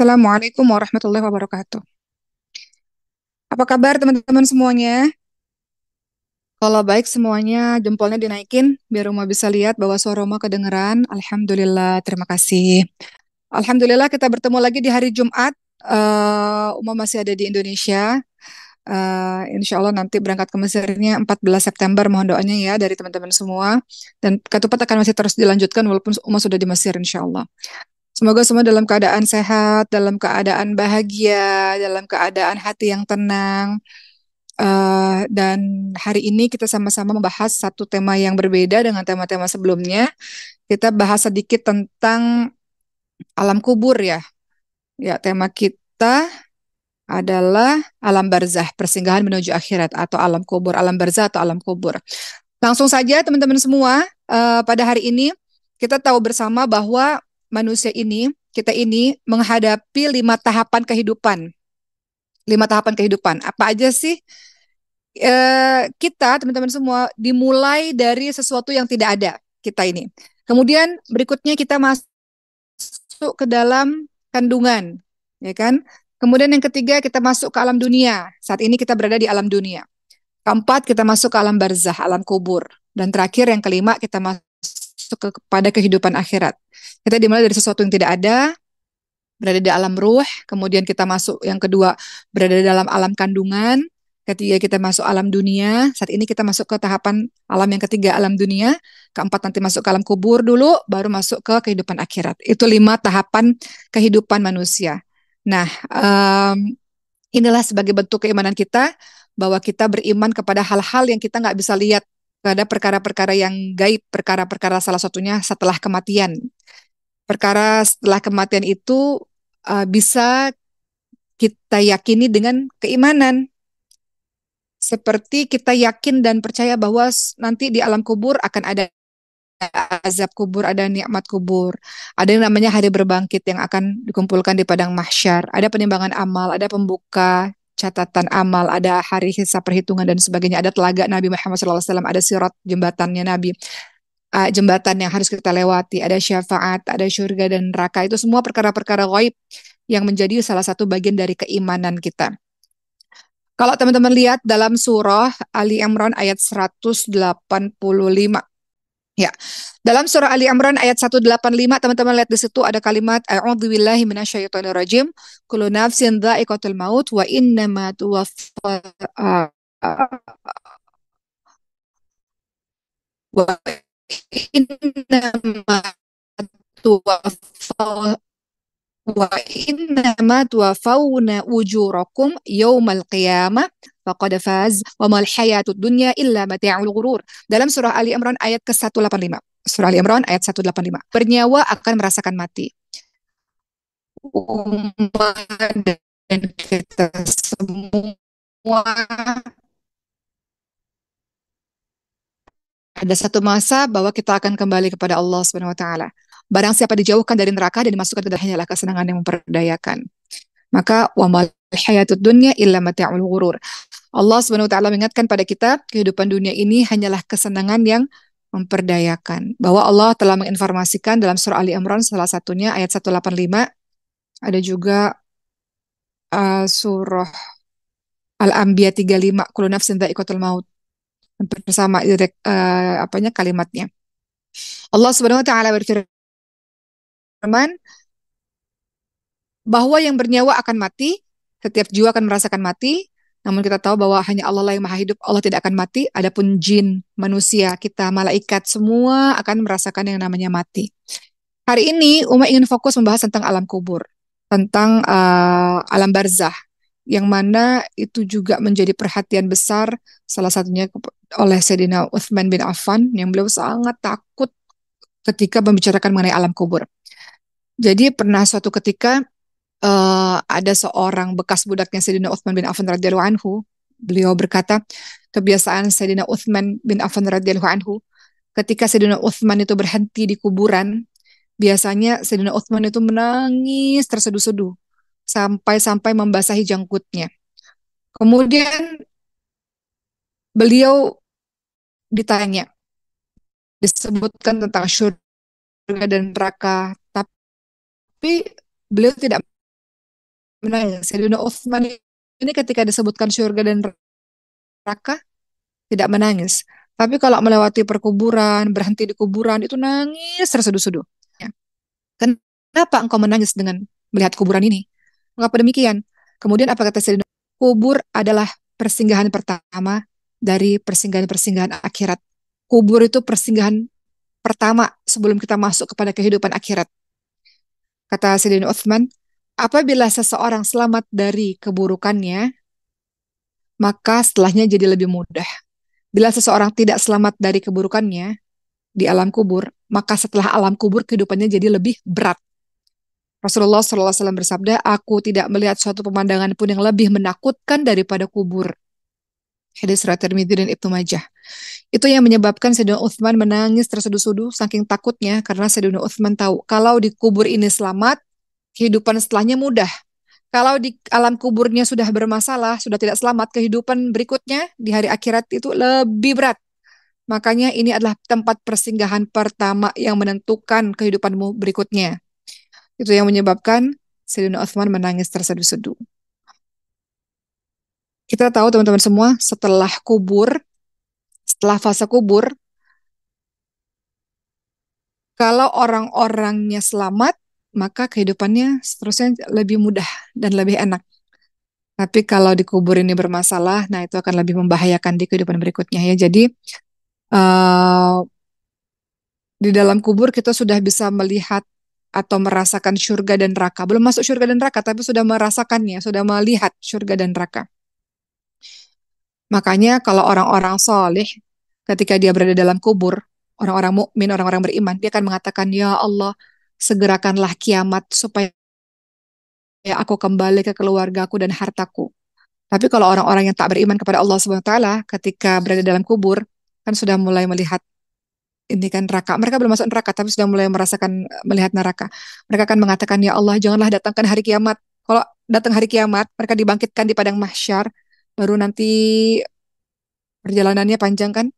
Assalamualaikum warahmatullahi wabarakatuh. Apa kabar teman-teman semuanya? Kalau baik semuanya, jempolnya dinaikin biar Uma bisa lihat bahwa suara Uma kedengeran. Alhamdulillah, terima kasih. Alhamdulillah kita bertemu lagi di hari Jumat. Uma masih ada di Indonesia. Insya Allah nanti berangkat ke Mesirnya 14 September. Mohon doanya ya dari teman-teman semua. Dan ketupat akan masih terus dilanjutkan walaupun Uma sudah di Mesir insya Allah. Semoga semua dalam keadaan sehat, dalam keadaan bahagia, dalam keadaan hati yang tenang. Dan hari ini kita sama-sama membahas satu tema yang berbeda dengan tema-tema sebelumnya. Kita bahas sedikit tentang alam kubur ya. Ya, tema kita adalah alam barzah, persinggahan menuju akhirat atau alam kubur, alam barzah atau alam kubur. Langsung saja teman-teman semua, pada hari ini kita tahu bersama bahwa manusia ini, kita ini menghadapi 5 tahapan kehidupan. 5 tahapan kehidupan. Apa aja sih? Kita teman-teman semua dimulai dari sesuatu yang tidak ada kita ini. Kemudian berikutnya kita masuk ke dalam kandungan, ya kan? Kemudian yang ketiga kita masuk ke alam dunia. Saat ini kita berada di alam dunia. Keempat kita masuk ke alam barzah, alam kubur. Dan terakhir yang kelima kita masuk kepada kehidupan akhirat. Kita dimulai dari sesuatu yang tidak ada, berada di alam ruh, kemudian kita masuk yang kedua berada di dalam alam kandungan, ketiga kita masuk alam dunia, saat ini kita masuk ke tahapan alam yang ketiga alam dunia, keempat nanti masuk ke alam kubur dulu, baru masuk ke kehidupan akhirat. Itu 5 tahapan kehidupan manusia. Nah, inilah sebagai bentuk keimanan kita bahwa kita beriman kepada hal-hal yang kita nggak bisa lihat, pada perkara-perkara yang gaib, perkara-perkara salah satunya setelah kematian. Perkara setelah kematian itu bisa kita yakini dengan keimanan. Seperti kita yakin dan percaya bahwa nanti di alam kubur akan ada azab kubur, ada nikmat kubur. Ada yang namanya hari berbangkit yang akan dikumpulkan di padang mahsyar. Ada penimbangan amal, ada pembuka catatan amal, ada hari hisab perhitungan dan sebagainya. Ada telaga Nabi Muhammad SAW, ada sirat jembatannya Nabi, jembatan yang harus kita lewati, ada syafaat, ada surga dan neraka. Itu semua perkara-perkara gaib yang menjadi salah satu bagian dari keimanan kita. Kalau teman-teman lihat dalam surah Ali Imran ayat 185. Ya. Dalam surah Ali Imran ayat 185, teman-teman lihat di situ ada kalimat a'udzubillahi minasyaitonirrajim, kullu nafsin dha'iqatul maut wa innama tuwaffa wa innama tuwaffa wa innama tuwaffawna ujurakum yaumal qiyamah faqad faz wa mal hayatud dunya illa mata'ul ghurur. Dalam surah Ali Imran ayat ke-185. Surah Ali Imran ayat 185. Bernyawa akan merasakan mati. Umat dan kita semua ada satu masa bahwa kita akan kembali kepada Allah Subhanahu wa taala. Barang siapa dijauhkan dari neraka dan dimasukkan ke dalam hanyalah kesenangan yang memperdayakan. Maka wa mal hayatud dunya illa mata'ul ghurur. Allah Subhanahu wa taala mengingatkan pada kita, kehidupan dunia ini hanyalah kesenangan yang memperdayakan. Bahwa Allah telah menginformasikan dalam surah Ali Imran salah satunya ayat 185, ada juga surah Al-Anbiya 35, kullu nafsin dha'iqatul maut. Hampir sama kalimatnya. Allah Subhanahu wa taala berfirman bahwa yang bernyawa akan mati, setiap jiwa akan merasakan mati, namun kita tahu bahwa hanya Allah lah yang maha hidup, Allah tidak akan mati, adapun jin, manusia, kita, malaikat, semua akan merasakan yang namanya mati. Hari ini Uma ingin fokus membahas tentang alam kubur, tentang alam barzah, yang mana itu juga menjadi perhatian besar, salah satunya oleh Sayyidina Uthman bin Affan, yang beliau sangat takut ketika membicarakan mengenai alam kubur. Jadi pernah suatu ketika ada seorang bekas budaknya Sayyidina Uthman bin Affan radhiyallahu anhu, beliau berkata, kebiasaan Sayyidina Uthman bin Affan radhiyallahu anhu, ketika Sayyidina Uthman itu berhenti di kuburan, biasanya Sayyidina Uthman itu menangis terseduh-seduh sampai-sampai membasahi janggutnya. Kemudian beliau ditanya, disebutkan tentang surga dan neraka, tapi beliau tidak menangis. Sayyidina Utsman ini ketika disebutkan surga dan neraka tidak menangis. Tapi kalau melewati perkuburan, berhenti di kuburan, itu nangis terseduh-seduh. Ya. Kenapa engkau menangis dengan melihat kuburan ini? Mengapa demikian? Kemudian apa kata Sayyidina? Kubur adalah persinggahan pertama dari persinggahan-persinggahan akhirat. Kubur itu persinggahan pertama sebelum kita masuk kepada kehidupan akhirat. Kata Sayyidina Utsman, apabila seseorang selamat dari keburukannya, maka setelahnya jadi lebih mudah. Bila seseorang tidak selamat dari keburukannya di alam kubur, maka setelah alam kubur kehidupannya jadi lebih berat. Rasulullah SAW bersabda, aku tidak melihat suatu pemandangan pun yang lebih menakutkan daripada kubur. Hadis riwayat Tirmidzi dan Ibnu Majah. Itu yang menyebabkan Sayyidina Utsman menangis terseduh-seduh saking takutnya karena Sayyidina Utsman tahu kalau di kubur ini selamat, kehidupan setelahnya mudah. Kalau di alam kuburnya sudah bermasalah, sudah tidak selamat, kehidupan berikutnya di hari akhirat itu lebih berat. Makanya ini adalah tempat persinggahan pertama yang menentukan kehidupanmu berikutnya. Itu yang menyebabkan Sayyidina Utsman menangis terseduh-seduh. Kita tahu teman-teman semua, setelah fase kubur, kalau orang-orangnya selamat, maka kehidupannya seterusnya lebih mudah dan lebih enak. Tapi kalau di kubur ini bermasalah, nah itu akan lebih membahayakan di kehidupan berikutnya ya. Jadi eh, di dalam kubur kita sudah bisa melihat atau merasakan surga dan neraka. Belum masuk surga dan neraka, tapi sudah merasakannya, sudah melihat surga dan neraka. Makanya kalau orang-orang soleh, ketika dia berada dalam kubur, orang-orang mukmin, orang-orang beriman, dia akan mengatakan, Ya Allah, segerakanlah kiamat supaya aku kembali ke keluargaku dan hartaku. Tapi kalau orang-orang yang tak beriman kepada Allah Subhanahu wa taala ketika berada dalam kubur kan sudah mulai melihat ini kan neraka. Mereka belum masuk neraka tapi sudah mulai merasakan melihat neraka. Mereka akan mengatakan ya Allah janganlah datangkan hari kiamat. Kalau datang hari kiamat mereka dibangkitkan di padang mahsyar baru nanti perjalanannya panjang kan.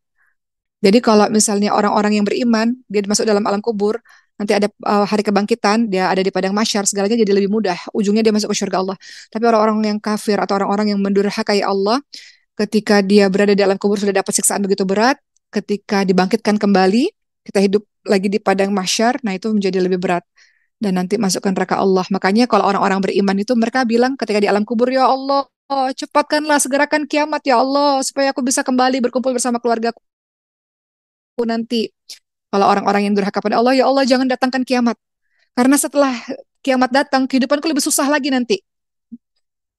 Jadi kalau misalnya orang-orang yang beriman dia masuk dalam alam kubur nanti ada hari kebangkitan dia ada di padang mahsyar segalanya jadi lebih mudah. Ujungnya dia masuk ke surga Allah. Tapi orang-orang yang kafir atau orang-orang yang mendurhakai Allah ketika dia berada di alam kubur sudah dapat siksaan begitu berat, ketika dibangkitkan kembali, kita hidup lagi di padang mahsyar, nah itu menjadi lebih berat dan nanti masukkan neraka Allah. Makanya kalau orang-orang beriman itu mereka bilang ketika di alam kubur, ya Allah, cepatkanlah segerakan kiamat ya Allah supaya aku bisa kembali berkumpul bersama keluargaku nanti. Kalau orang-orang yang durhaka pada Allah, ya Allah jangan datangkan kiamat. Karena setelah kiamat datang, kehidupanku lebih susah lagi nanti.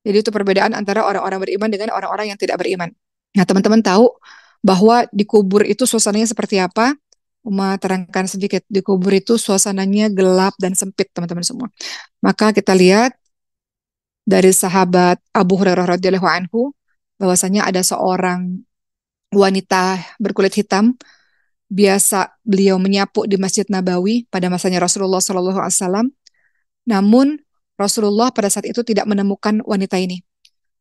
Jadi itu perbedaan antara orang-orang beriman dengan orang-orang yang tidak beriman. Nah, teman-teman tahu bahwa di kubur itu suasananya seperti apa? Uma terangkan sedikit. Di kubur itu suasananya gelap dan sempit, teman-teman semua. Maka kita lihat dari sahabat Abu Hurairah radhiyallahu anhu bahwasanya ada seorang wanita berkulit hitam biasa beliau menyapu di Masjid Nabawi pada masanya Rasulullah SAW. Namun Rasulullah pada saat itu tidak menemukan wanita ini.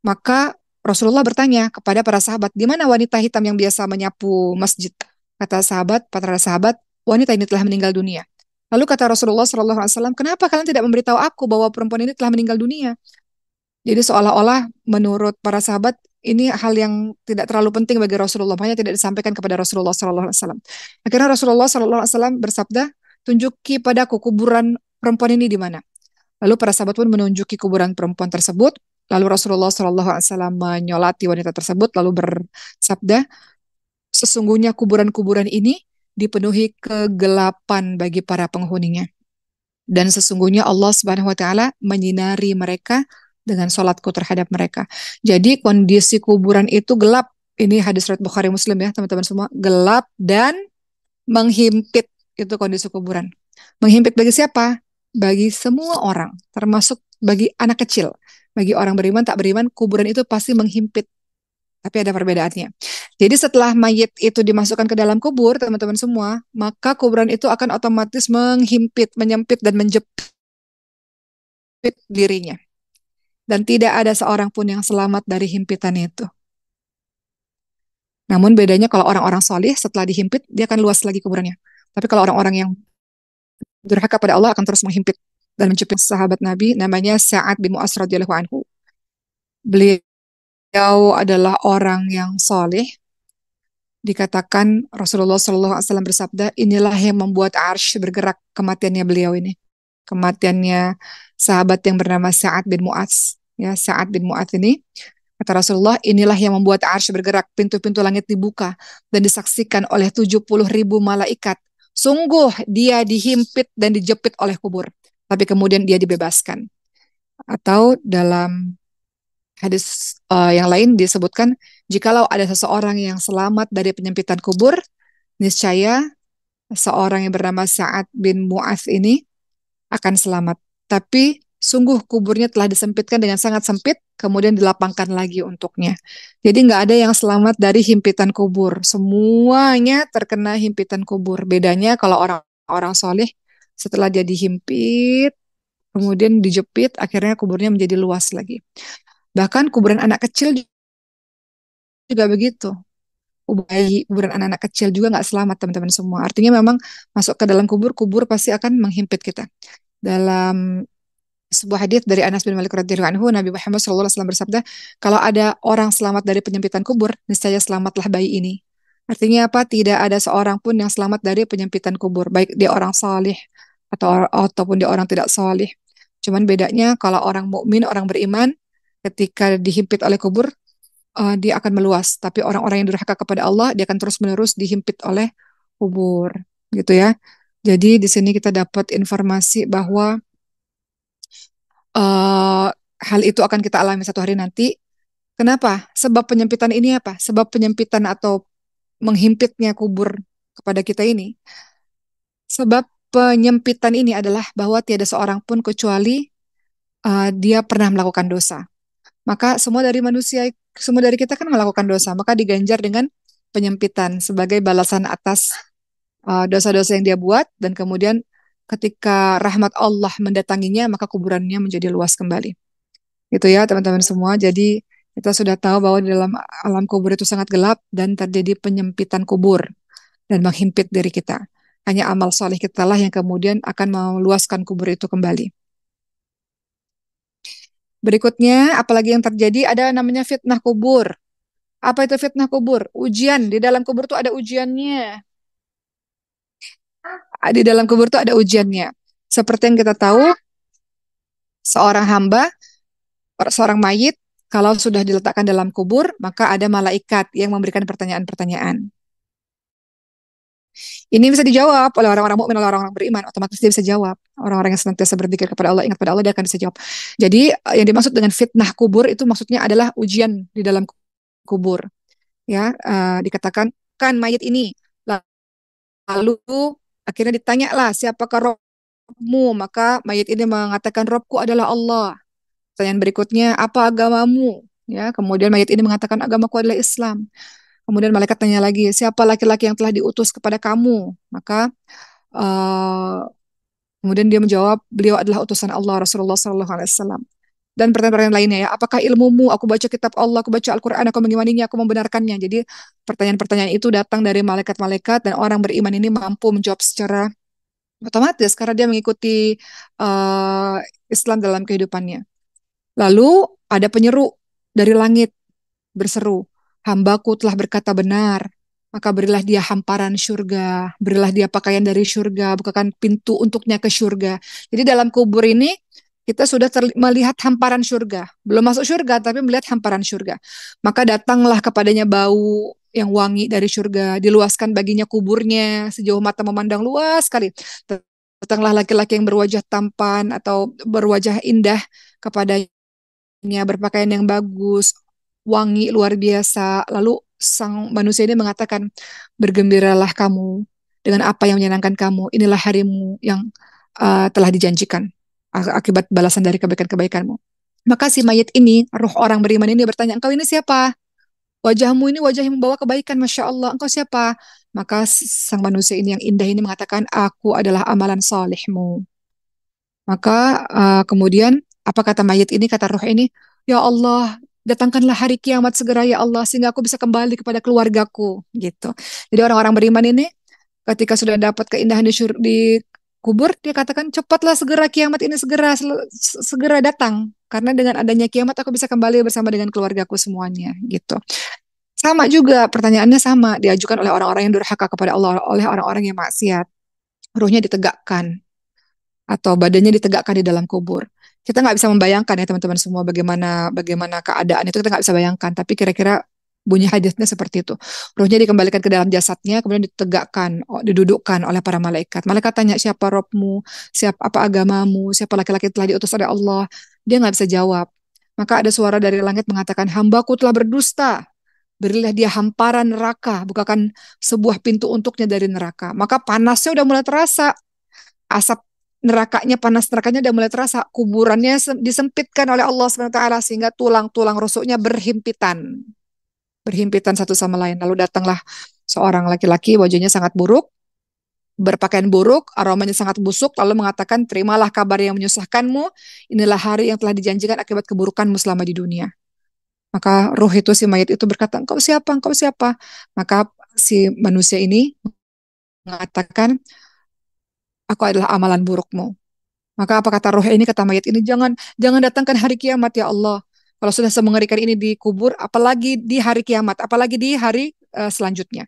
Maka Rasulullah bertanya kepada para sahabat, di mana wanita hitam yang biasa menyapu masjid? Kata sahabat, para sahabat, wanita ini telah meninggal dunia. Lalu kata Rasulullah SAW, kenapa kalian tidak memberitahu aku bahwa perempuan ini telah meninggal dunia? Jadi seolah-olah menurut para sahabat ini hal yang tidak terlalu penting bagi Rasulullah, makanya tidak disampaikan kepada Rasulullah SAW. Akhirnya Rasulullah SAW bersabda, tunjuki padaku kuburan perempuan ini di mana. Lalu para sahabat pun menunjuki kuburan perempuan tersebut. Lalu Rasulullah SAW menyolati wanita tersebut lalu bersabda, sesungguhnya kuburan-kuburan ini dipenuhi kegelapan bagi para penghuninya. Dan sesungguhnya Allah Subhanahu wa taala menyinari mereka dengan salatku terhadap mereka. Jadi kondisi kuburan itu gelap. Ini hadis riwayat Bukhari Muslim ya, teman-teman semua. Gelap dan menghimpit itu kondisi kuburan. Menghimpit bagi siapa? Bagi semua orang, termasuk bagi anak kecil. Bagi orang beriman, tak beriman, kuburan itu pasti menghimpit. Tapi ada perbedaannya. Jadi setelah mayit itu dimasukkan ke dalam kubur, teman-teman semua, maka kuburan itu akan otomatis menghimpit, menyempit, dan menjepit dirinya. Dan tidak ada seorang pun yang selamat dari himpitan itu. Namun bedanya kalau orang-orang soleh setelah dihimpit, dia akan luas lagi kuburannya. Tapi kalau orang-orang yang durhaka pada Allah akan terus menghimpit. dan mencuplik sahabat Nabi namanya Sa'ad bin Mu'adz radhiyallahu anhu. Beliau adalah orang yang soleh. Dikatakan Rasulullah SAW bersabda, inilah yang membuat arsy bergerak kematiannya beliau ini. Kematiannya sahabat yang bernama Sa'ad bin Mu'adz. Ya, Sa'ad bin Mu'adz ini, kata Rasulullah, inilah yang membuat arsy bergerak, pintu-pintu langit dibuka, dan disaksikan oleh 70.000 malaikat. Sungguh dia dihimpit dan dijepit oleh kubur. Tapi kemudian dia dibebaskan. Atau dalam hadis yang lain disebutkan, jikalau ada seseorang yang selamat dari penyempitan kubur, niscaya seorang yang bernama Sa'ad bin Mu'adz ini akan selamat. Tapi sungguh kuburnya telah disempitkan dengan sangat sempit, kemudian dilapangkan lagi untuknya. Jadi nggak ada yang selamat dari himpitan kubur. Semuanya terkena himpitan kubur. Bedanya kalau orang-orang soleh, setelah dia dihimpit, kemudian dijepit, akhirnya kuburnya menjadi luas lagi. Bahkan kuburan anak kecil juga begitu. Bayi, kuburan anak-anak kecil juga nggak selamat teman-teman semua. Artinya memang masuk ke dalam kubur, kubur pasti akan menghimpit kita. Dalam sebuah hadis dari Anas bin Malik radhiyallahu anhu, Nabi Muhammad SAW bersabda, kalau ada orang selamat dari penyempitan kubur, niscaya selamatlah bayi ini. Artinya apa? Tidak ada seorang pun yang selamat dari penyempitan kubur, baik dia orang salih ataupun dia orang tidak salih. Cuman bedanya kalau orang mukmin, orang beriman, ketika dihimpit oleh kubur, dia akan meluas. Tapi orang-orang yang durhaka kepada Allah, dia akan terus-menerus dihimpit oleh kubur, gitu ya. Jadi di sini kita dapat informasi bahwa uh, hal itu akan kita alami satu hari nanti. Kenapa? Sebab penyempitan ini apa? Sebab penyempitan atau menghimpitnya kubur kepada kita ini. Sebab penyempitan ini adalah bahwa tiada seorang pun kecuali dia pernah melakukan dosa. Maka semua dari kita kan melakukan dosa, maka diganjar dengan penyempitan sebagai balasan atas dosa-dosa yang dia buat, dan kemudian ketika rahmat Allah mendatanginya, maka kuburannya menjadi luas kembali. Itu ya teman-teman semua. Jadi kita sudah tahu bahwa di dalam alam kubur itu sangat gelap dan terjadi penyempitan kubur dan menghimpit diri kita. Hanya amal soleh kita lah yang kemudian akan meluaskan kubur itu kembali. Berikutnya, apalagi yang terjadi, ada namanya fitnah kubur. Apa itu fitnah kubur? Ujian. Di dalam kubur itu ada ujiannya. Di dalam kubur itu ada ujiannya. Seperti yang kita tahu, seorang hamba, seorang mayit, kalau sudah diletakkan dalam kubur, maka ada malaikat yang memberikan pertanyaan-pertanyaan. Ini bisa dijawab oleh orang-orang mukmin, oleh orang-orang beriman, otomatis dia bisa jawab. Orang-orang yang senantiasa berzikir kepada Allah, ingat pada Allah, dia akan bisa jawab. Jadi yang dimaksud dengan fitnah kubur itu maksudnya adalah ujian di dalam kubur. Ya, dikatakan kan mayit ini, lalu akhirnya ditanya lah siapakah Robmu, maka mayit ini mengatakan Robku adalah Allah. Pertanyaan berikutnya, apa agamamu? Ya, kemudian mayit ini mengatakan agamaku adalah Islam. Kemudian malaikat tanya lagi, siapa laki-laki yang telah diutus kepada kamu? Maka kemudian dia menjawab, beliau adalah utusan Allah, Rasulullah SAW. Dan pertanyaan-pertanyaan lainnya ya, apakah ilmumu? Aku baca kitab Allah, aku baca Al-Quran, aku mengimaninya, aku membenarkannya. Jadi pertanyaan-pertanyaan itu datang dari malaikat-malaikat, dan orang beriman ini mampu menjawab secara otomatis karena dia mengikuti Islam dalam kehidupannya. Lalu ada penyeru dari langit berseru, hambaku telah berkata benar, maka berilah dia hamparan surga, berilah dia pakaian dari surga, bukakan pintu untuknya ke surga. Jadi dalam kubur ini kita sudah melihat hamparan surga, belum masuk surga tapi melihat hamparan surga. Maka datanglah kepadanya bau yang wangi dari surga, diluaskan baginya kuburnya sejauh mata memandang luas sekali. Datanglah laki-laki yang berwajah tampan atau berwajah indah kepadanya, berpakaian yang bagus, wangi luar biasa. Lalu sang manusia ini mengatakan, bergembiralah kamu dengan apa yang menyenangkan kamu. Inilah harimu yang telah dijanjikan akibat balasan dari kebaikan-kebaikanmu. Maka si mayit ini, ruh orang beriman ini bertanya, engkau ini siapa? Wajahmu ini wajah yang membawa kebaikan, Masya Allah. Engkau siapa? Maka sang manusia ini yang indah ini mengatakan, aku adalah amalan salihmu. Maka kemudian apa kata mayit ini, kata ruh ini, ya Allah, datangkanlah hari kiamat segera ya Allah, sehingga aku bisa kembali kepada keluargaku. Gitu. Jadi orang-orang beriman ini ketika sudah dapat keindahan di kubur, dia katakan, cepatlah segera kiamat ini segera datang. Karena dengan adanya kiamat aku bisa kembali bersama dengan keluargaku semuanya, gitu. Sama juga, pertanyaannya sama, diajukan oleh orang-orang yang durhaka kepada Allah, oleh orang-orang yang maksiat. Ruhnya ditegakkan, atau badannya ditegakkan di dalam kubur. Kita nggak bisa membayangkan ya teman-teman semua bagaimana bagaimana keadaan itu kita nggak bisa bayangkan. Tapi kira-kira bunyi hadisnya seperti itu. Ruhnya dikembalikan ke dalam jasadnya, kemudian ditegakkan, didudukkan oleh para malaikat. Malaikat tanya siapa Robmu, siapa apa agamamu, siapa laki-laki telah diutus oleh Allah. Dia nggak bisa jawab. Maka ada suara dari langit mengatakan, hambaku telah berdusta. Berilah dia hamparan neraka, bukakan sebuah pintu untuknya dari neraka. Maka panasnya udah mulai terasa, asap nerakanya, panas nerakanya udah mulai terasa, kuburannya disempitkan oleh Allah SWT sehingga tulang-tulang rusuknya berhimpitan satu sama lain. Lalu datanglah seorang laki-laki, wajahnya sangat buruk, berpakaian buruk, aromanya sangat busuk, lalu mengatakan, terimalah kabar yang menyusahkanmu, inilah hari yang telah dijanjikan akibat keburukanmu selama di dunia. Maka ruh itu, si mayat itu berkata, engkau siapa, engkau siapa? Maka si manusia ini mengatakan, aku adalah amalan burukmu. Maka apa kata roh ini, kata mayat ini, jangan jangan datangkan hari kiamat ya Allah. Kalau sudah semengerikan ini di kubur, apalagi di hari kiamat, apalagi di hari selanjutnya.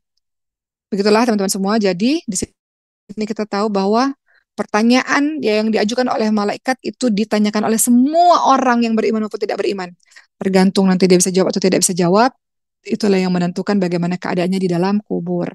Begitulah teman-teman semua. Jadi di sini kita tahu bahwa pertanyaan yang diajukan oleh malaikat itu ditanyakan oleh semua orang yang beriman maupun tidak beriman. Tergantung nanti dia bisa jawab atau tidak bisa jawab. Itulah yang menentukan bagaimana keadaannya di dalam kubur.